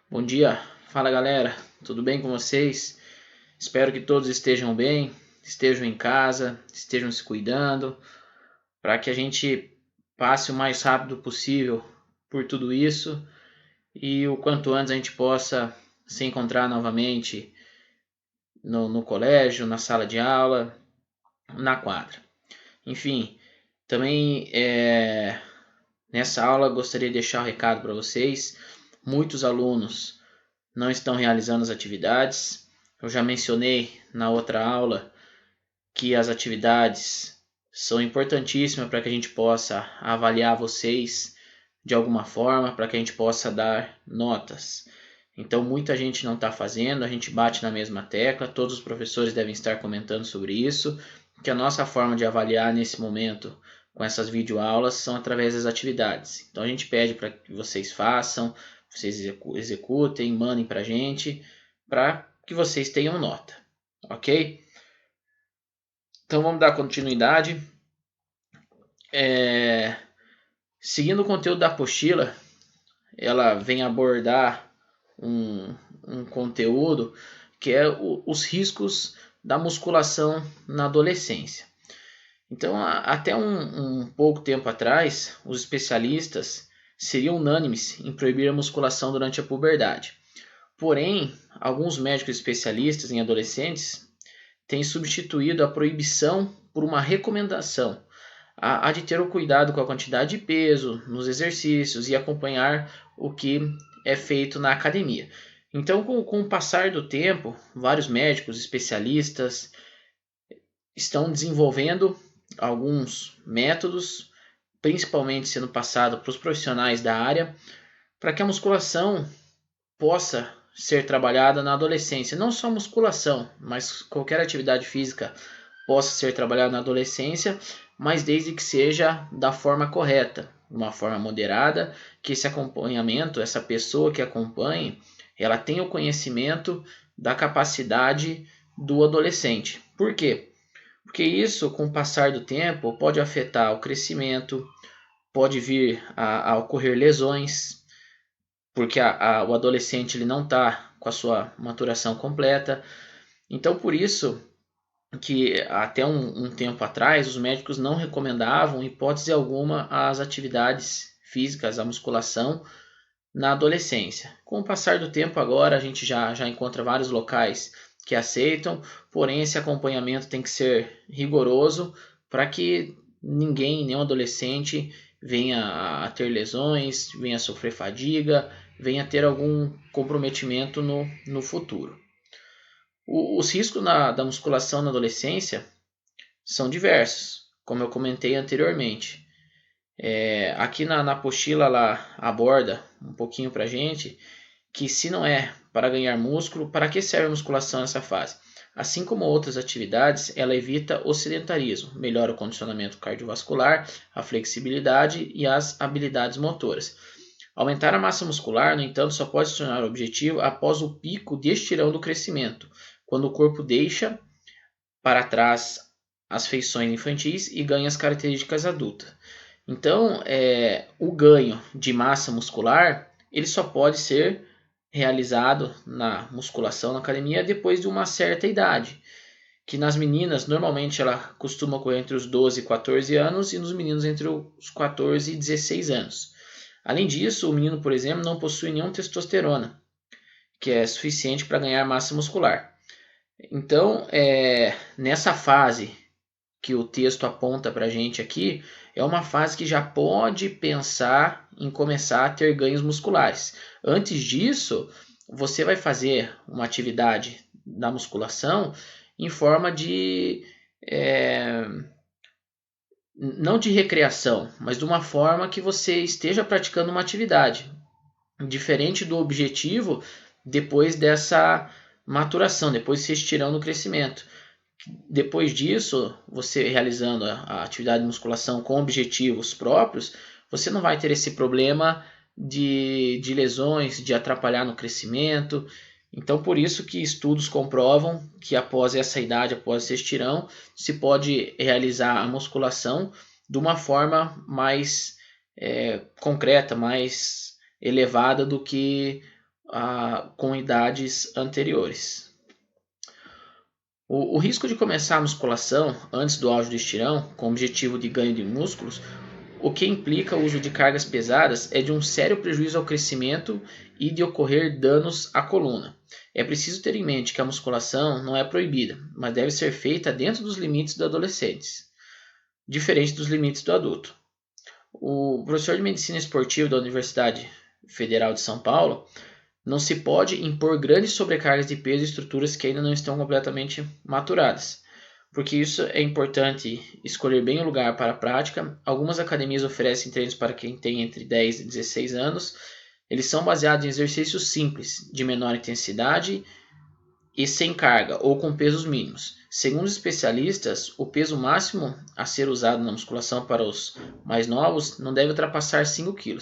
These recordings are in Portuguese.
Bom dia, fala galera, tudo bem com vocês? Espero que todos estejam bem, estejam em casa, estejam se cuidando, para que a gente passe o mais rápido possível por tudo isso e o quanto antes a gente possa se encontrar novamente no colégio, na sala de aula, na quadra. Enfim, também nessa aula gostaria de deixar um recado para vocês. Muitos alunos não estão realizando as atividades. Eu já mencionei na outra aula que as atividades são importantíssimas para que a gente possa avaliar vocês de alguma forma, para que a gente possa dar notas. Então muita gente não está fazendo, a gente bate na mesma tecla, todos os professores devem estar comentando sobre isso, que a nossa forma de avaliar nesse momento com essas videoaulas são através das atividades. Então a gente pede para que vocês façam, vocês executem, mandem para a gente, para que vocês tenham nota, ok? Então vamos dar continuidade. Seguindo o conteúdo da apostila, ela vem abordar um conteúdo que é os riscos da musculação na adolescência. Então, até um pouco tempo atrás, os especialistas seriam unânimes em proibir a musculação durante a puberdade. Porém, alguns médicos especialistas em adolescentes têm substituído a proibição por uma recomendação a de ter o cuidado com a quantidade de peso nos exercícios e acompanhar o que é feito na academia. Então, com o passar do tempo, vários médicos especialistas estão desenvolvendo alguns métodos, principalmente sendo passado para os profissionais da área, para que a musculação possa ser trabalhada na adolescência. Não só musculação, mas qualquer atividade física possa ser trabalhada na adolescência, mas desde que seja da forma correta, uma forma moderada, que esse acompanhamento, essa pessoa que acompanhe, ela tenha o conhecimento da capacidade do adolescente. Por quê? Porque isso, com o passar do tempo, pode afetar o crescimento, pode vir a ocorrer lesões, porque o adolescente ele não está com a sua maturação completa. Então, por isso que até um tempo atrás os médicos não recomendavam, em hipótese alguma, as atividades físicas, a musculação na adolescência. Com o passar do tempo agora a gente já encontra vários locais que aceitam, porém esse acompanhamento tem que ser rigoroso para que ninguém, nenhum adolescente, venha a ter lesões, venha a sofrer fadiga, venha a ter algum comprometimento no futuro. Os riscos da musculação na adolescência são diversos, como eu comentei anteriormente. Aqui na apostila ela aborda um pouquinho para a gente que se não é para ganhar músculo, para que serve a musculação nessa fase? Assim como outras atividades, ela evita o sedentarismo, melhora o condicionamento cardiovascular, a flexibilidade e as habilidades motoras. Aumentar a massa muscular, no entanto, só pode se tornar objetivo após o pico de estirão do crescimento, quando o corpo deixa para trás as feições infantis e ganha as características adultas. Então, o ganho de massa muscular ele só pode ser realizado na musculação na academia depois de uma certa idade, que nas meninas normalmente ela costuma ocorrer entre os 12 e 14 anos e nos meninos entre os 14 e 16 anos. Além disso, o menino, por exemplo, não possui nenhuma testosterona, que é suficiente para ganhar massa muscular. Então, nessa fase que o texto aponta para a gente aqui, é uma fase que já pode pensar em começar a ter ganhos musculares. Antes disso, você vai fazer uma atividade da musculação em forma de não de recreação, mas de uma forma que você esteja praticando uma atividade, diferente do objetivo depois dessa maturação, depois se estirando o crescimento. Depois disso, você realizando a atividade de musculação com objetivos próprios, você não vai ter esse problema de lesões, de atrapalhar no crescimento. Então, por isso que estudos comprovam que após essa idade, após esse estirão, se pode realizar a musculação de uma forma mais concreta, mais elevada do que com idades anteriores. O risco de começar a musculação antes do auge do estirão, com o objetivo de ganho de músculos, o que implica o uso de cargas pesadas, é de um sério prejuízo ao crescimento e de ocorrer danos à coluna. É preciso ter em mente que a musculação não é proibida, mas deve ser feita dentro dos limites dos adolescentes, diferente dos limites do adulto. O professor de medicina esportiva da Universidade Federal de São Paulo: não se pode impor grandes sobrecargas de peso em estruturas que ainda não estão completamente maturadas. Porque isso é importante escolher bem o lugar para a prática. Algumas academias oferecem treinos para quem tem entre 10 e 16 anos. Eles são baseados em exercícios simples, de menor intensidade e sem carga, ou com pesos mínimos. Segundo os especialistas, o peso máximo a ser usado na musculação para os mais novos não deve ultrapassar 5 kg.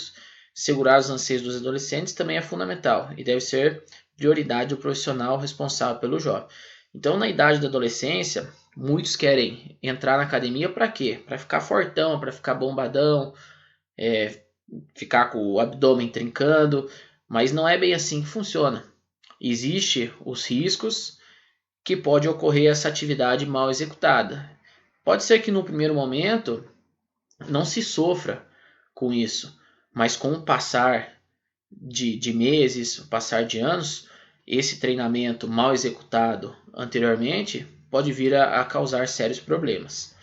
Segurar os anseios dos adolescentes também é fundamental e deve ser prioridade do profissional responsável pelo jovem. Então, na idade da adolescência, muitos querem entrar na academia para quê? Para ficar fortão, para ficar bombadão, ficar com o abdômen trincando, mas não é bem assim que funciona. Existem os riscos que pode ocorrer essa atividade mal executada. Pode ser que no primeiro momento não se sofra com isso, mas com o passar de meses, o passar de anos, esse treinamento mal executado anteriormente pode vir a causar sérios problemas.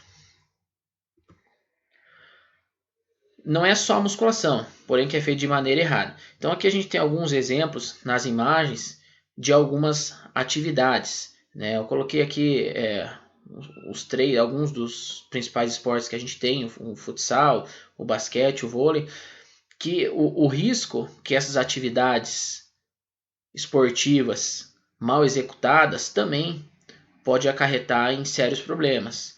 Não é só a musculação, porém que é feito de maneira errada. Então aqui a gente tem alguns exemplos nas imagens de algumas atividades, né? Eu coloquei aqui alguns dos principais esportes que a gente tem: o futsal, o basquete, o vôlei, que o risco que essas atividades esportivas mal executadas também pode acarretar em sérios problemas,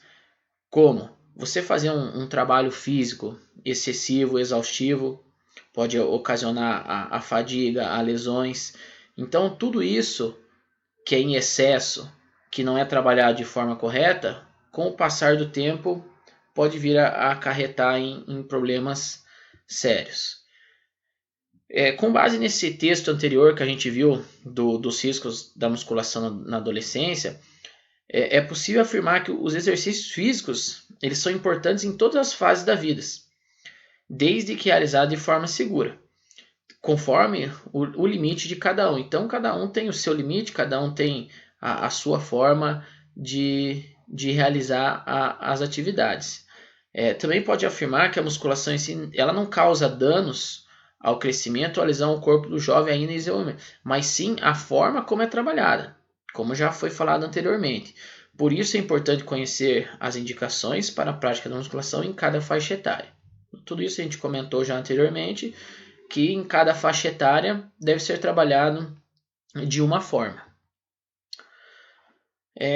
como você fazer um trabalho físico excessivo, exaustivo, pode ocasionar a fadiga, a lesões. Então tudo isso que é em excesso, que não é trabalhado de forma correta, com o passar do tempo pode vir a acarretar em problemas sérios. Com base nesse texto anterior que a gente viu dos riscos da musculação na adolescência, é possível afirmar que os exercícios físicos eles são importantes em todas as fases da vida, desde que realizados de forma segura, conforme o limite de cada um. Então, cada um tem o seu limite, cada um tem a sua forma de realizar as atividades. Também pode afirmar que a musculação em si ela não causa danos ao crescimento ou à lesão ao corpo do jovem ainda em desenvolvimento, mas sim a forma como é trabalhada, como já foi falado anteriormente. Por isso é importante conhecer as indicações para a prática da musculação em cada faixa etária. Tudo isso a gente comentou já anteriormente, que em cada faixa etária deve ser trabalhado de uma forma.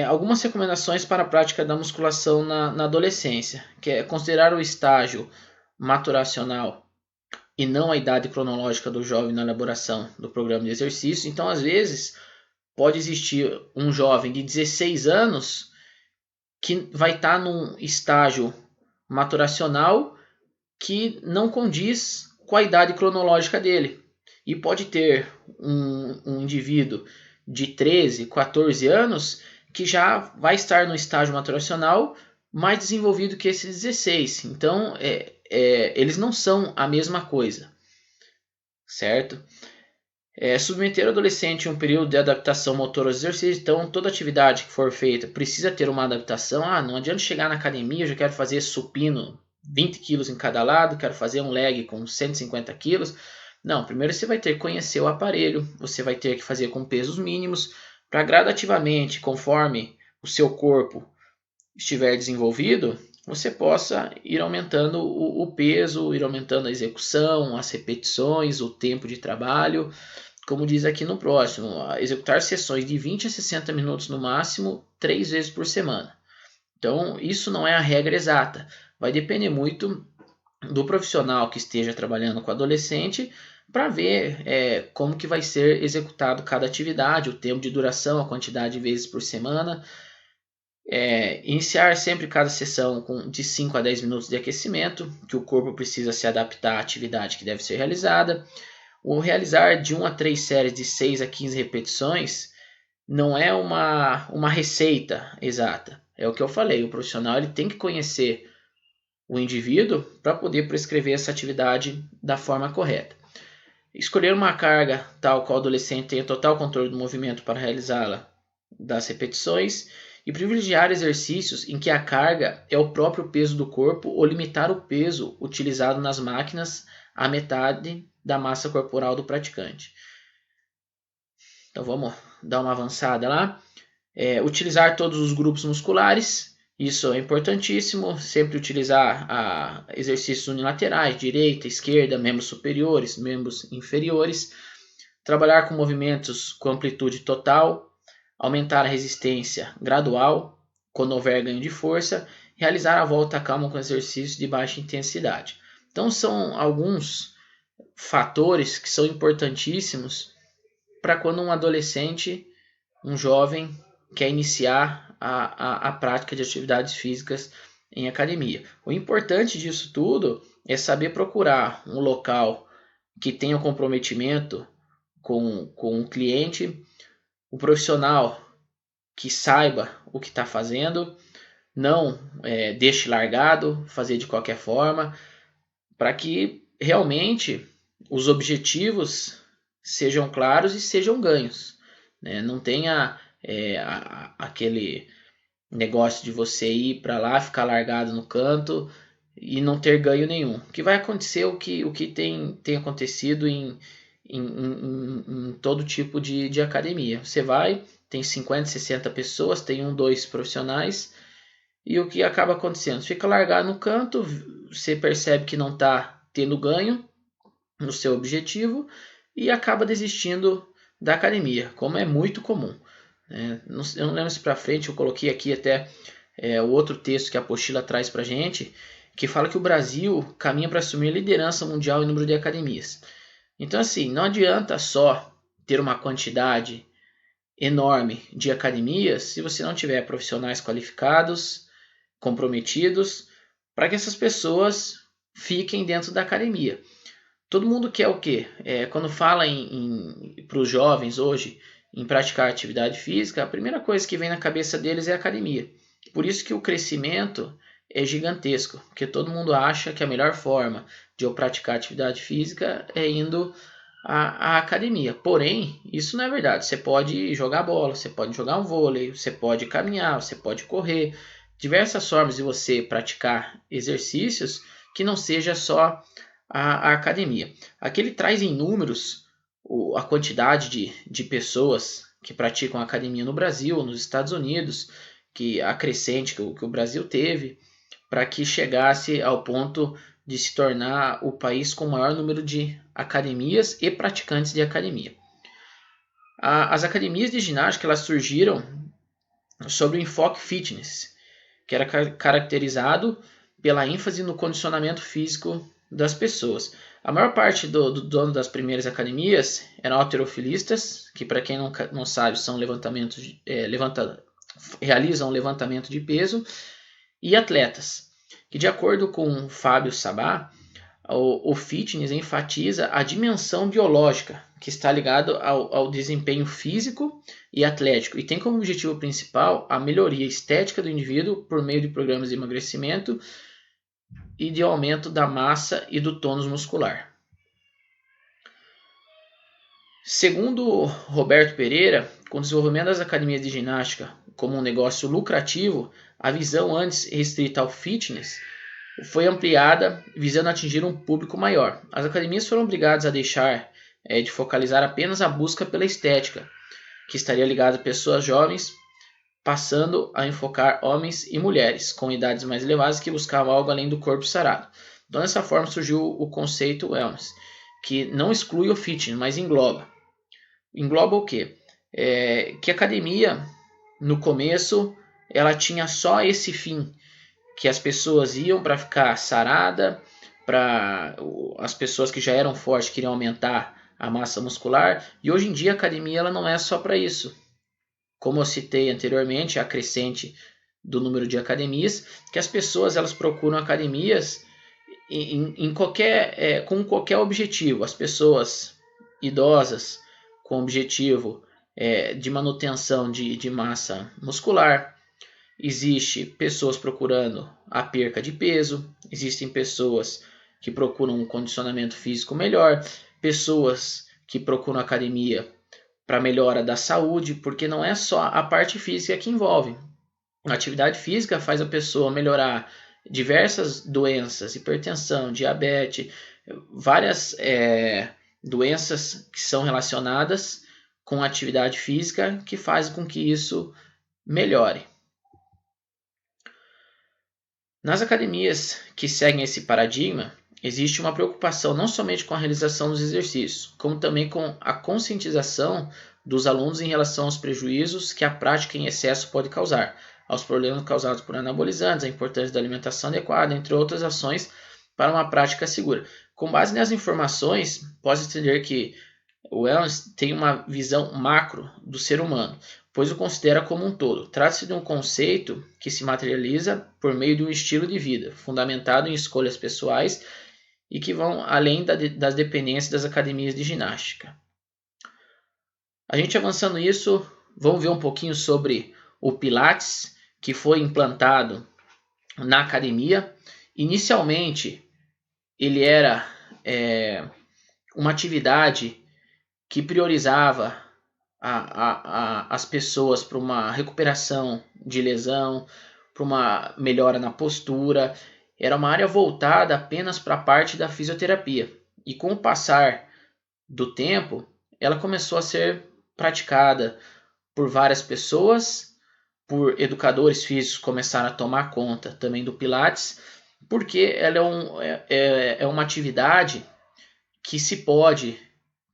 Algumas recomendações para a prática da musculação na adolescência, que é considerar o estágio maturacional e não a idade cronológica do jovem na elaboração do programa de exercício. Então, às vezes, pode existir um jovem de 16 anos que vai estar num estágio maturacional que não condiz com a idade cronológica dele. E pode ter um indivíduo de 13, 14 anos que já vai estar no estágio maturacional mais desenvolvido que esse 16. Então, eles não são a mesma coisa, certo? Submeter o adolescente a um período de adaptação motora aos exercícios. Então, toda atividade que for feita precisa ter uma adaptação. Não adianta chegar na academia, eu já quero fazer supino 20 kg em cada lado, quero fazer um leg com 150 kg. Não, primeiro você vai ter que conhecer o aparelho, você vai ter que fazer com pesos mínimos, para gradativamente, conforme o seu corpo estiver desenvolvido, você possa ir aumentando o peso, ir aumentando a execução, as repetições, o tempo de trabalho. Como diz aqui no próximo, executar sessões de 20 a 60 minutos no máximo, 3 vezes por semana. Então, isso não é a regra exata. Vai depender muito do profissional que esteja trabalhando com adolescente para ver como que vai ser executado cada atividade, o tempo de duração, a quantidade de vezes por semana. Iniciar sempre cada sessão de 5 a 10 minutos de aquecimento, que o corpo precisa se adaptar à atividade que deve ser realizada. O realizar de 1 a 3 séries de 6 a 15 repetições não é uma receita exata. É o que eu falei, o profissional ele tem que conhecer o indivíduo para poder prescrever essa atividade da forma correta. Escolher uma carga tal qual o adolescente tenha total controle do movimento para realizá-la das repetições e privilegiar exercícios em que a carga é o próprio peso do corpo ou limitar o peso utilizado nas máquinas à metade da massa corporal do praticante. Então vamos dar uma avançada lá. Utilizar todos os grupos musculares, isso é importantíssimo. Sempre utilizar exercícios unilaterais, direita, esquerda, membros superiores, membros inferiores. Trabalhar com movimentos com amplitude total. Aumentar a resistência gradual, quando houver ganho de força. Realizar a volta calma com exercícios de baixa intensidade. Então são alguns fatores que são importantíssimos para quando um adolescente, um jovem, quer iniciar a prática de atividades físicas em academia. O importante disso tudo é saber procurar um local que tenha comprometimento com o cliente, um profissional que saiba o que está fazendo, não deixe largado, fazer de qualquer forma, para que realmente os objetivos sejam claros e sejam ganhos. Né? Não tenha aquele negócio de você ir para lá, ficar largado no canto e não ter ganho nenhum. O que vai acontecer o que tem acontecido em todo tipo de academia. Você vai, tem 50, 60 pessoas, tem 1, 2 profissionais, e o que acaba acontecendo? Fica largado no canto, você percebe que não está tendo ganho no seu objetivo e acaba desistindo da academia, como é muito comum. Eu não lembro se para frente eu coloquei aqui até o outro texto que a apostila traz para a gente, que fala que o Brasil caminha para assumir a liderança mundial em número de academias. Então, assim, não adianta só ter uma quantidade enorme de academias se você não tiver profissionais qualificados, comprometidos, para que essas pessoas fiquem dentro da academia. Todo mundo quer o quê? Quando fala para os jovens hoje em praticar atividade física, a primeira coisa que vem na cabeça deles é a academia. Por isso que o crescimento é gigantesco, porque todo mundo acha que a melhor forma de eu praticar atividade física é indo à academia. Porém, isso não é verdade. Você pode jogar bola, você pode jogar um vôlei, você pode caminhar, você pode correr. Diversas formas de você praticar exercícios que não seja só a academia. Aqui ele traz em números a quantidade de pessoas que praticam academia no Brasil, nos Estados Unidos, que a crescente que o Brasil teve, para que chegasse ao ponto de se tornar o país com o maior número de academias e praticantes de academia. As academias de ginástica elas surgiram sobre o enfoque fitness, que era caracterizado pela ênfase no condicionamento físico das pessoas. A maior parte do dono das primeiras academias eram halterofilistas, que para quem não sabe são realizam levantamento de peso, e atletas, que de acordo com Fábio Sabá, o fitness enfatiza a dimensão biológica, que está ligado ao desempenho físico e atlético, e tem como objetivo principal a melhoria estética do indivíduo por meio de programas de emagrecimento e de aumento da massa e do tônus muscular. Segundo Roberto Pereira, com o desenvolvimento das academias de ginástica como um negócio lucrativo, a visão antes restrita ao fitness foi ampliada visando atingir um público maior. As academias foram obrigadas a deixar de focalizar apenas a busca pela estética, que estaria ligada a pessoas jovens, passando a enfocar homens e mulheres com idades mais elevadas que buscavam algo além do corpo sarado. Então, dessa forma surgiu o conceito wellness, que não exclui o fitness, mas engloba. Engloba o quê? Que a academia, no começo, ela tinha só esse fim, que as pessoas iam para ficar sarada, para as pessoas que já eram fortes queriam aumentar a massa muscular, e hoje em dia a academia ela não é só para isso. Como eu citei anteriormente, a crescente do número de academias, que as pessoas elas procuram academias com qualquer objetivo. As pessoas idosas com objetivo de manutenção de massa muscular. Existe pessoas procurando a perca de peso, existem pessoas que procuram um condicionamento físico melhor, pessoas que procuram academia para melhora da saúde, porque não é só a parte física que envolve. A atividade física faz a pessoa melhorar diversas doenças, hipertensão, diabetes, várias doenças que são relacionadas com a atividade física que fazem com que isso melhore. Nas academias que seguem esse paradigma, existe uma preocupação não somente com a realização dos exercícios, como também com a conscientização dos alunos em relação aos prejuízos que a prática em excesso pode causar, aos problemas causados por anabolizantes, a importância da alimentação adequada, entre outras ações para uma prática segura. Com base nessas informações, pode entender que o wellness tem uma visão macro do ser humano, pois o considera como um todo. Trata-se de um conceito que se materializa por meio de um estilo de vida, fundamentado em escolhas pessoais e que vão além das dependências das academias de ginástica. A gente avançando isso, vamos ver um pouquinho sobre o Pilates, que foi implantado na academia. Inicialmente, ele era uma atividade que priorizava as pessoas para uma recuperação de lesão, para uma melhora na postura. Era uma área voltada apenas para a parte da fisioterapia. E com o passar do tempo, ela começou a ser praticada por várias pessoas, por educadores físicos começaram a tomar conta também do Pilates, porque ela é uma atividade que se pode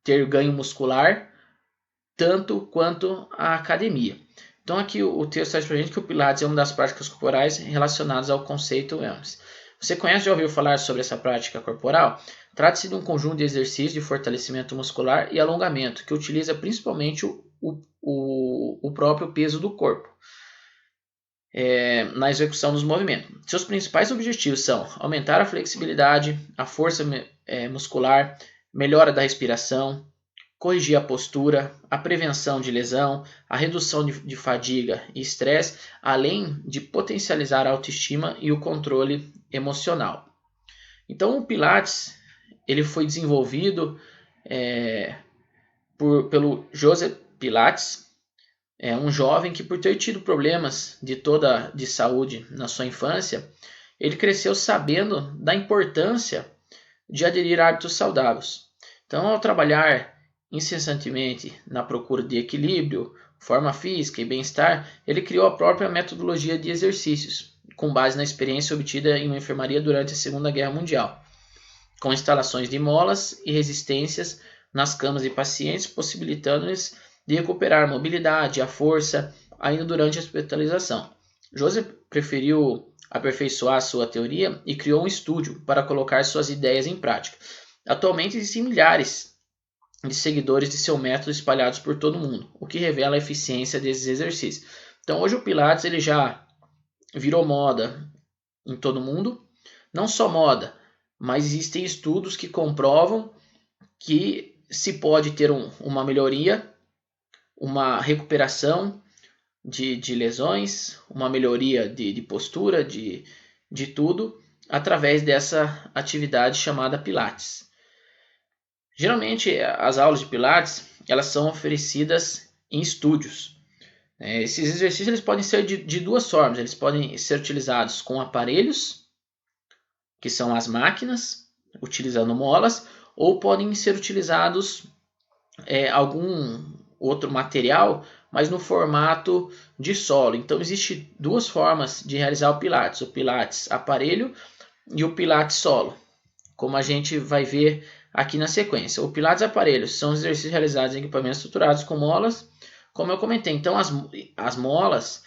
ter ganho muscular tanto quanto a academia. Então aqui o texto traz para a gente que o Pilates é uma das práticas corporais relacionadas ao conceito wellness. Você já ouviu falar sobre essa prática corporal? Trata-se de um conjunto de exercícios de fortalecimento muscular e alongamento que utiliza principalmente o próprio peso do corpo na execução dos movimentos. Seus principais objetivos são aumentar a flexibilidade, a força muscular, melhora da respiração, corrigir a postura, a prevenção de lesão, a redução de fadiga e estresse, além de potencializar a autoestima e o controle emocional. Então o Pilates ele foi desenvolvido pelo Joseph Pilates, um jovem que por ter tido problemas de saúde na sua infância, ele cresceu sabendo da importância de aderir a hábitos saudáveis. Então, ao trabalhar incessantemente na procura de equilíbrio, forma física e bem-estar, ele criou a própria metodologia de exercícios, com base na experiência obtida em uma enfermaria durante a Segunda Guerra Mundial, com instalações de molas e resistências nas camas de pacientes, possibilitando-lhes de recuperar a mobilidade e a força ainda durante a hospitalização. Joseph preferiu aperfeiçoar sua teoria e criou um estúdio para colocar suas ideias em prática. Atualmente existem milhares de seguidores de seu método espalhados por todo o mundo, o que revela a eficiência desses exercícios. Então hoje o Pilates ele já virou moda em todo o mundo, não só moda, mas existem estudos que comprovam que se pode ter uma melhoria, uma recuperação de lesões, uma melhoria de postura, de tudo, através dessa atividade chamada Pilates. Geralmente as aulas de Pilates elas são oferecidas em estúdios. Esses exercícios eles podem ser de duas formas. Eles podem ser utilizados com aparelhos, que são as máquinas, utilizando molas, ou podem ser utilizados algum outro material, mas no formato de solo. Então existem duas formas de realizar o Pilates aparelho e o Pilates solo, como a gente vai ver aqui na sequência. O Pilates aparelho são os exercícios realizados em equipamentos estruturados com molas, como eu comentei. Então as molas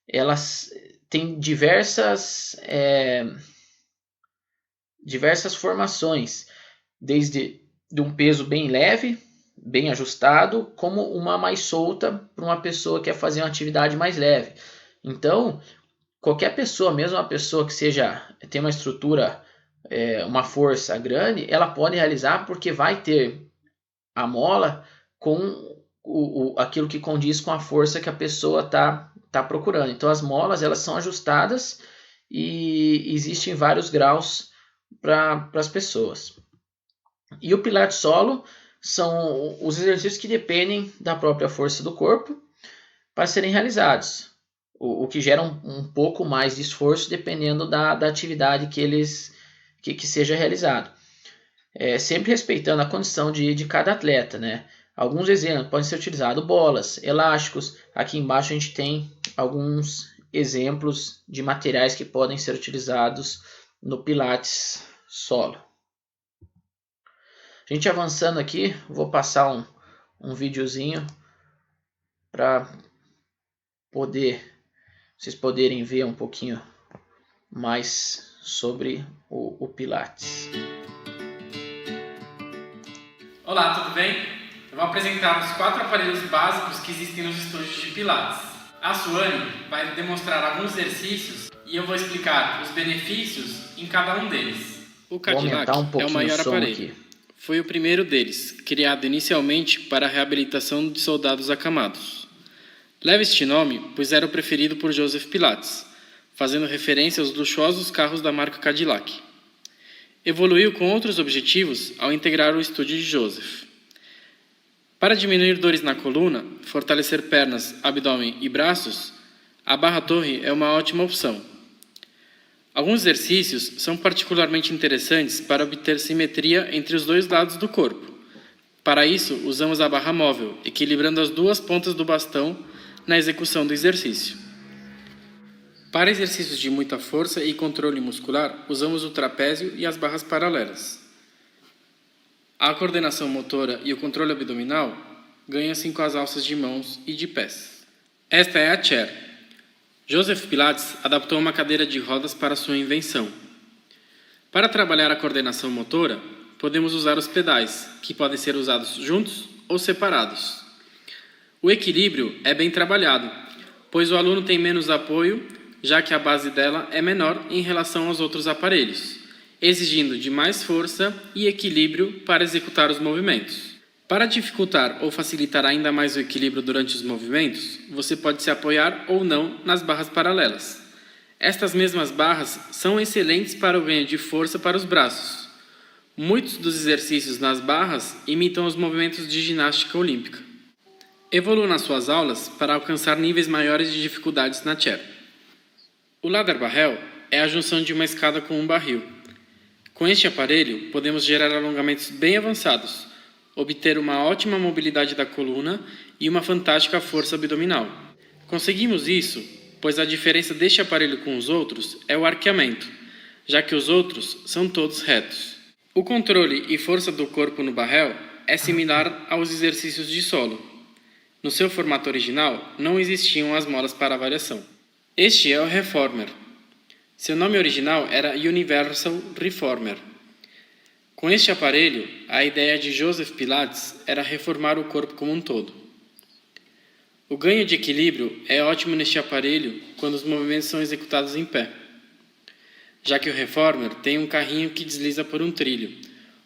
elas têm diversas formações, desde de um peso bem leve, bem ajustado, como uma mais solta para uma pessoa que quer fazer uma atividade mais leve. Então, qualquer pessoa, mesmo uma pessoa que tem uma estrutura, uma força grande, ela pode realizar porque vai ter a mola com aquilo que condiz com a força que a pessoa está procurando. Então as molas elas são ajustadas e existem vários graus para as pessoas. E o Pilates solo são os exercícios que dependem da própria força do corpo para serem realizados, o que gera um pouco mais de esforço dependendo da atividade que seja realizado. Sempre respeitando a condição de cada atleta, né? Alguns exemplos podem ser utilizados bolas, elásticos. Aqui embaixo a gente tem alguns exemplos de materiais que podem ser utilizados no Pilates solo. A gente avançando aqui, vou passar um videozinho para vocês poderem ver um pouquinho mais sobre o Pilates. Olá, tudo bem? Eu vou apresentar os 4 aparelhos básicos que existem nos estúdios de Pilates. A Suane vai demonstrar alguns exercícios e eu vou explicar os benefícios em cada um deles. O Cadillac é o maior aparelho. Aqui. Foi o primeiro deles, criado inicialmente para a reabilitação de soldados acamados. Leva este nome pois era o preferido por Joseph Pilates, fazendo referência aos luxuosos carros da marca Cadillac. Evoluiu com outros objetivos ao integrar o estúdio de Joseph. Para diminuir dores na coluna, fortalecer pernas, abdômen e braços, a barra-torre é uma ótima opção. Alguns exercícios são particularmente interessantes para obter simetria entre os dois lados do corpo. Para isso, usamos a barra móvel, equilibrando as duas pontas do bastão na execução do exercício. Para exercícios de muita força e controle muscular, usamos o trapézio e as barras paralelas. A coordenação motora e o controle abdominal ganham-se com as alças de mãos e de pés. Esta é a chair. Joseph Pilates adaptou uma cadeira de rodas para sua invenção. Para trabalhar a coordenação motora, podemos usar os pedais, que podem ser usados juntos ou separados. O equilíbrio é bem trabalhado, pois o aluno tem menos apoio, já que a base dela é menor em relação aos outros aparelhos, exigindo de mais força e equilíbrio para executar os movimentos. Para dificultar ou facilitar ainda mais o equilíbrio durante os movimentos, você pode se apoiar ou não nas barras paralelas. Estas mesmas barras são excelentes para o ganho de força para os braços. Muitos dos exercícios nas barras imitam os movimentos de ginástica olímpica. Evolua nas suas aulas para alcançar níveis maiores de dificuldades na chair. O ladder barrel é a junção de uma escada com um barril. Com este aparelho, podemos gerar alongamentos bem avançados, obter uma ótima mobilidade da coluna e uma fantástica força abdominal. Conseguimos isso, pois a diferença deste aparelho com os outros é o arqueamento, já que os outros são todos retos. O controle e força do corpo no barrel é similar aos exercícios de solo. No seu formato original, não existiam as molas para variação. Este é o Reformer. Seu nome original era Universal Reformer. Com este aparelho, a ideia de Joseph Pilates era reformar o corpo como um todo. O ganho de equilíbrio é ótimo neste aparelho quando os movimentos são executados em pé, já que o Reformer tem um carrinho que desliza por um trilho,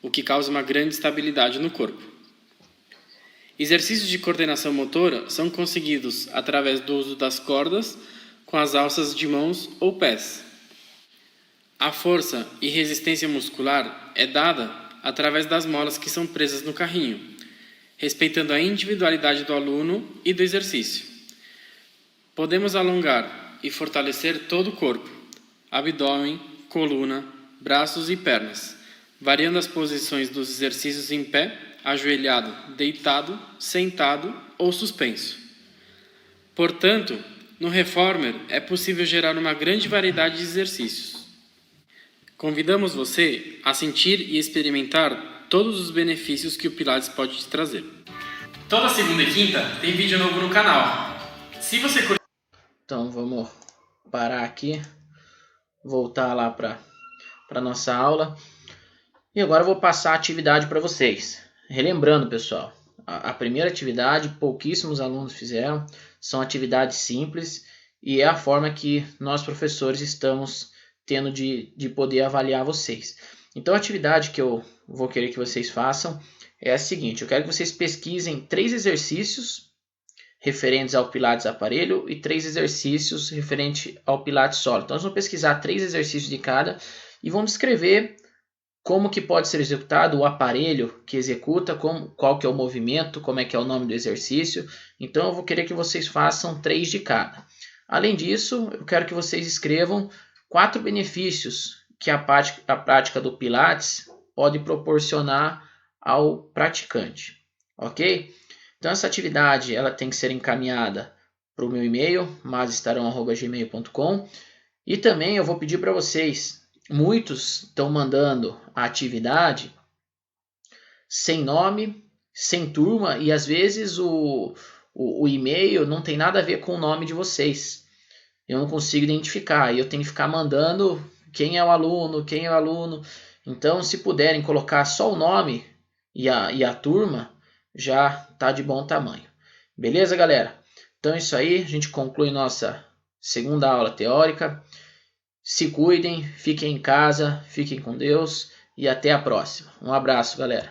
o que causa uma grande estabilidade no corpo. Exercícios de coordenação motora são conseguidos através do uso das cordas com as alças de mãos ou pés. A força e resistência muscular é dada através das molas que são presas no carrinho, respeitando a individualidade do aluno e do exercício. Podemos alongar e fortalecer todo o corpo, abdômen, coluna, braços e pernas, variando as posições dos exercícios em pé, ajoelhado, deitado, sentado ou suspenso. Portanto, no Reformer é possível gerar uma grande variedade de exercícios. Convidamos você a sentir e experimentar todos os benefícios que o Pilates pode te trazer. Toda segunda e quinta tem vídeo novo no canal. Se você Então vamos parar aqui, voltar lá para a nossa aula. E agora eu vou passar a atividade para vocês. Relembrando, pessoal, a primeira atividade pouquíssimos alunos fizeram, são atividades simples e é a forma que nós professores estamos tendo de poder avaliar vocês. Então a atividade que eu vou querer que vocês façam é a seguinte: eu quero que vocês pesquisem 3 exercícios referentes ao Pilates aparelho e 3 exercícios referentes ao Pilates solo. Então, nós vamos pesquisar 3 exercícios de cada e vamos descrever como que pode ser executado o aparelho que executa, qual que é o movimento, como é que é o nome do exercício. Então, eu vou querer que vocês façam 3 de cada. Além disso, eu quero que vocês escrevam 4 benefícios que a prática do Pilates pode proporcionar ao praticante, ok? Então, essa atividade ela tem que ser encaminhada para o meu e-mail, masestarão@gmail.com, e também eu vou pedir para vocês, muitos estão mandando a atividade sem nome, sem turma, e às vezes o e-mail não tem nada a ver com o nome de vocês. Eu não consigo identificar, e eu tenho que ficar mandando quem é o aluno. Então, se puderem colocar só o nome e a turma, já está de bom tamanho. Beleza, galera? Então é isso aí, a gente conclui nossa segunda aula teórica. Se cuidem, fiquem em casa, fiquem com Deus e até a próxima. Um abraço, galera.